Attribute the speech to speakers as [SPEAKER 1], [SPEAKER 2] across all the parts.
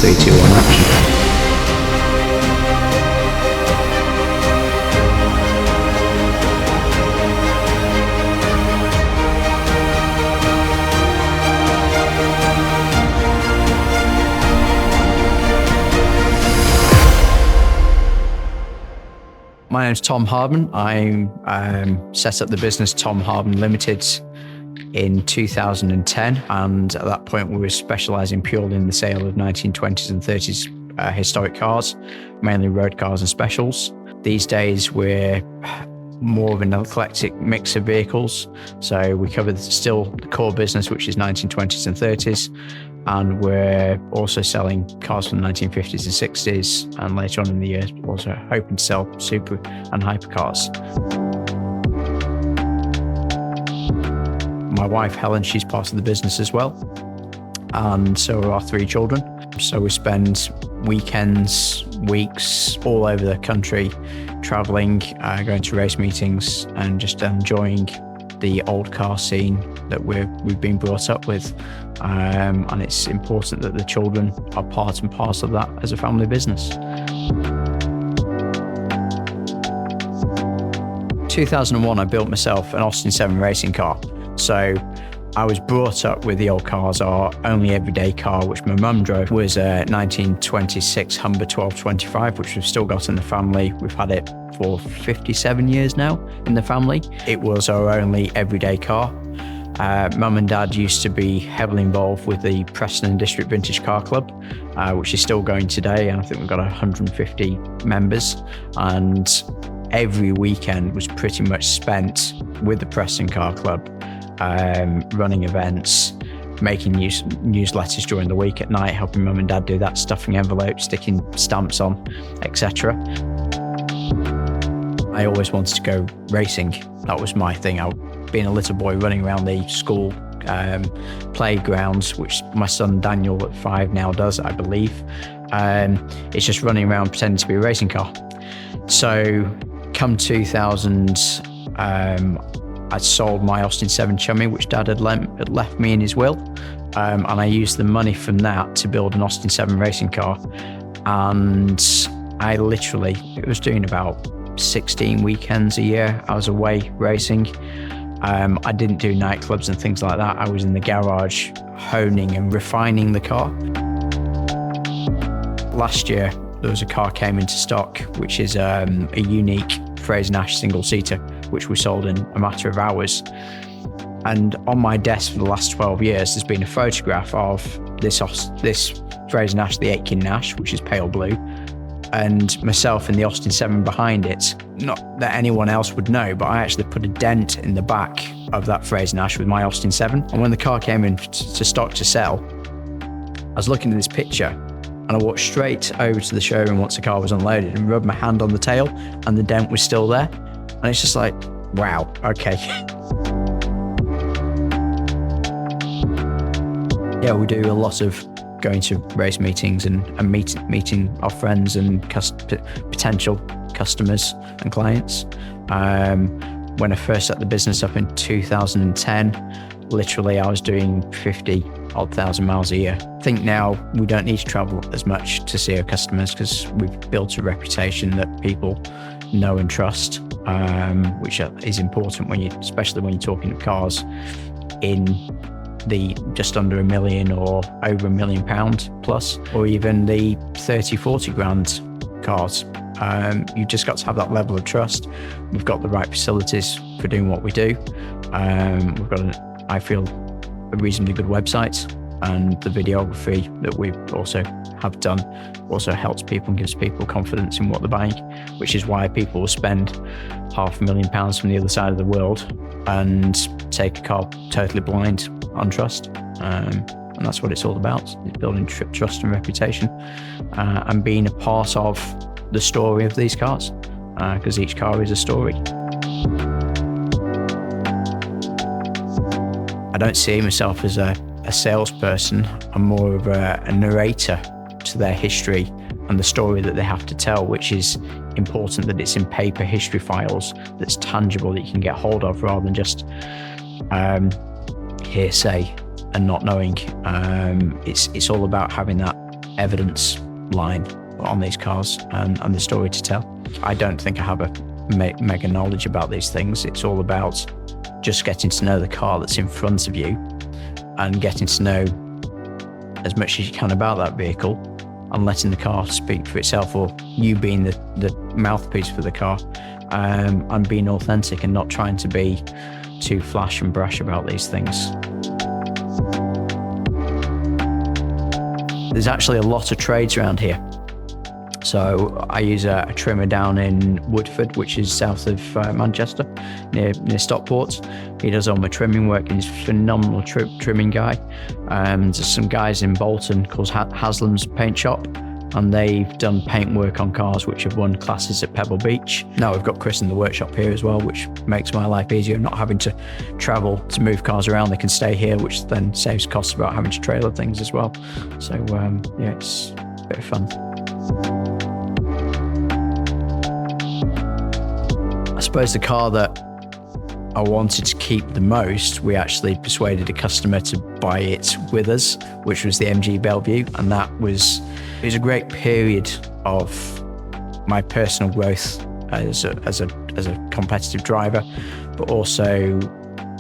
[SPEAKER 1] 3, 2, 1, action. My name's Tom Hardman. I set up the business Tom Hardman Limited in 2010, and at that point we were specialising purely in the sale of 1920s and 30s historic cars, mainly road cars and specials. These days we're more of an eclectic mix of vehicles, so we cover still the core business, which is 1920s and 30s, and we're also selling cars from the 1950s and 60s, and later on in the year also hoping to sell super and hypercars. My wife Helen, she's part of the business as well, and so are our 3 children. So we spend weekends, weeks all over the country traveling, going to race meetings and just enjoying the old car scene that we've been brought up with, and it's important that the children are part and parcel of that as a family business. 2001, I built myself an Austin 7 racing car. So I was brought up with the old cars. Our only everyday car, which my mum drove, was a 1926 Humber 1225, which we've still got in the family. We've had it for 57 years now in the family. It was our only everyday car. Mum and Dad used to be heavily involved with the Preston District Vintage Car Club, which is still going today. And I think we've got 150 members. And every weekend was pretty much spent with the Preston Car Club, running events, making newsletters during the week at night, helping Mum and Dad do that, stuffing envelopes, sticking stamps on, etc. I always wanted to go racing. That was my thing. Being a little boy running around the school playgrounds, which my son Daniel at 5 now does, I believe. It's just running around pretending to be a racing car. So come 2000, I sold my Austin 7 Chummy, which Dad had left me in his will, and I used the money from that to build an Austin 7 racing car. And I literally was doing about 16 weekends a year. I was away racing. I didn't do nightclubs and things like that. I was in the garage honing and refining the car. Last year, there was a car came into stock, which is a unique Fraser-Nash single-seater, which we sold in a matter of hours. And on my desk for the last 12 years, there's been a photograph of this Fraser-Nash, the Aitken Nash, which is pale blue, and myself in the Austin 7 behind it. Not that anyone else would know, but I actually put a dent in the back of that Fraser-Nash with my Austin 7. And when the car came in to stock to sell, I was looking at this picture and I walked straight over to the showroom once the car was unloaded and rubbed my hand on the tail, and the dent was still there. And it's just like, wow, okay. Yeah, we do a lot of going to race meetings and meeting our friends and potential customers and clients. When I first set the business up in 2010, literally I was doing 50-odd thousand miles a year. I think now we don't need to travel as much to see our customers because we've built a reputation that people know and trust, which is important especially when you're talking cars in the just under $1 million or over £1 million plus, or even the 30-40 grand cars. You've just got to have that level of trust. We've got the right facilities for doing what we do. We've got, I feel, a reasonably good website, and the videography that we also have done also helps people and gives people confidence in what they're buying, which is why people will spend £500,000 from the other side of the world and take a car totally blind on trust. And that's what it's all about. It's building trust and reputation, and being a part of the story of these cars, because each car is a story. I don't see myself as a salesperson. I'm more of a narrator to their history and the story that they have to tell, which is important that it's in paper history files, that's tangible, that you can get hold of, rather than just hearsay and not knowing. It's all about having that evidence line on these cars and the story to tell. I don't think I have a mega knowledge about these things. It's all about just getting to know the car that's in front of you and getting to know as much as you can about that vehicle and letting the car speak for itself, or you being the mouthpiece for the car, and being authentic and not trying to be too flash and brash about these things. There's actually a lot of trades around here. So I use a trimmer down in Woodford, which is south of Manchester, near Stockport. He does all my trimming work and he's a phenomenal trimming guy. There's some guys in Bolton called Haslam's Paint Shop, and they've done paint work on cars which have won classes at Pebble Beach. Now we've got Chris in the workshop here as well, which makes my life easier, not having to travel to move cars around. They can stay here, which then saves costs about having to trailer things as well. So yeah, it's a bit of fun. I suppose the car that I wanted to keep the most, we actually persuaded a customer to buy it with us, which was the MG Bellevue, and it was a great period of my personal growth as a competitive driver, but also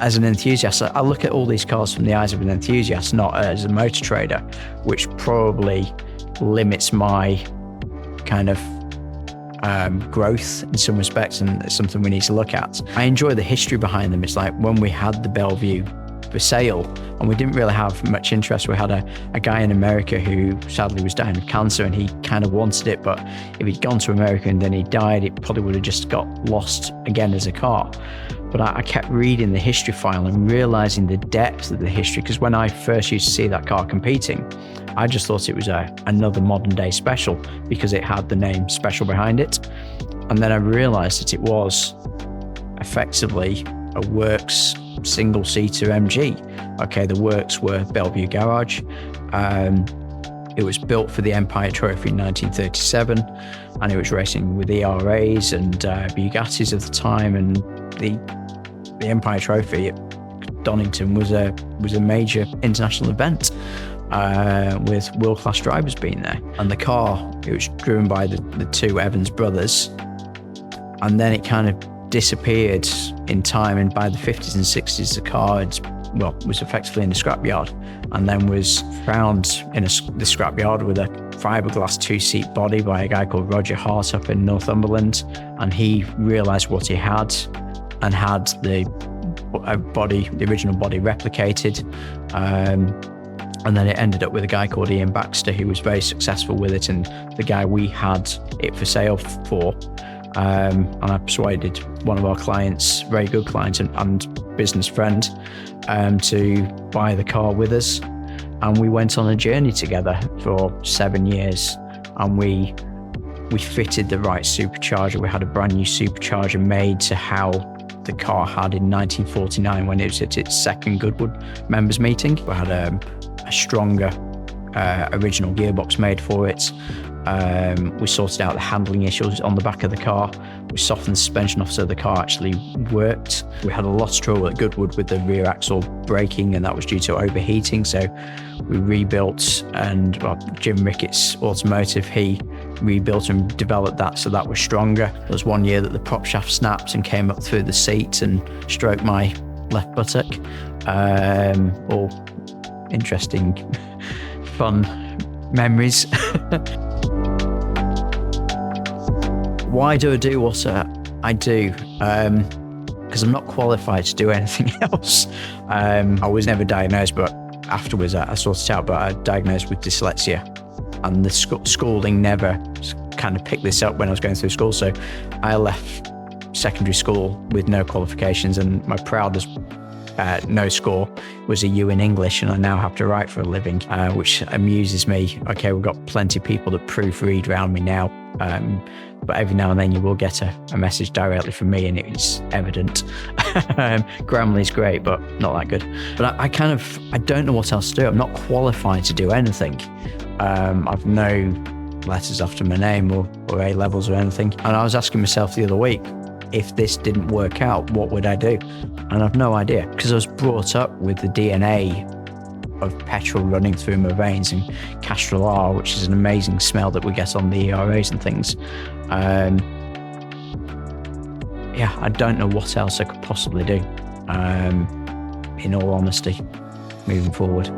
[SPEAKER 1] as an enthusiast. I look at all these cars from the eyes of an enthusiast, not as a motor trader, which probably limits my kind of growth in some respects, and it's something we need to look at. I enjoy the history behind them. It's like when we had the Bellevue for sale and we didn't really have much interest. We had a guy in America who sadly was dying of cancer, and he kind of wanted it, but if he'd gone to America and then he died, it probably would have just got lost again as a car. But I kept reading the history file and realizing the depth of the history, because when I first used to see that car competing, I just thought it was another modern day special because it had the name Special behind it. And then I realized that it was effectively a works single-seater MG. Okay, the works were Bellevue Garage. It was built for the Empire Trophy in 1937, and it was racing with ERAs and Bugattis of the time. And the Empire Trophy at Donington was a major international event with world-class drivers being there. And the car, it was driven by the two Evans brothers, and then it kind of disappeared in time, and by the 50s and 60s the car was effectively in the scrapyard, and then was found in the scrapyard with a fiberglass two-seat body by a guy called Roger Hart up in Northumberland, and he realised what he had and had the original body replicated, and then it ended up with a guy called Ian Baxter, who was very successful with it, and the guy we had it for sale for. And I persuaded one of our clients, very good client and business friend, to buy the car with us. And we went on a journey together for 7 years, and we fitted the right supercharger. We had a brand new supercharger made to how the car had in 1949 when it was at its second Goodwood members meeting. We had a stronger original gearbox made for it. We sorted out the handling issues on the back of the car. We softened the suspension off so the car actually worked. We had a lot of trouble at Goodwood with the rear axle braking, and that was due to overheating. So we rebuilt, and Jim Ricketts Automotive, he rebuilt and developed that so that was stronger. There was one year that the prop shaft snapped and came up through the seat and stroked my left buttock. All interesting, fun memories. Why do I do what I do? Because I'm not qualified to do anything else. I was never diagnosed, but afterwards I sorted it out, but I was diagnosed with dyslexia, and the schooling never kind of picked this up when I was going through school. So I left secondary school with no qualifications, and my proudest no score was a U in English, and I now have to write for a living, which amuses me. Okay, we've got plenty of people that proofread around me now, but every now and then you will get a message directly from me, and it's evident. Grammarly's great, but not that good. But I don't know what else to do. I'm not qualified to do anything. I've no letters after my name or A levels or anything. And I was asking myself the other week, if this didn't work out, what would I do? And I've no idea, because I was brought up with the DNA of petrol running through my veins, and Castrol R, which is an amazing smell that we get on the ERAs and things. Yeah, I don't know what else I could possibly do, in all honesty, moving forward.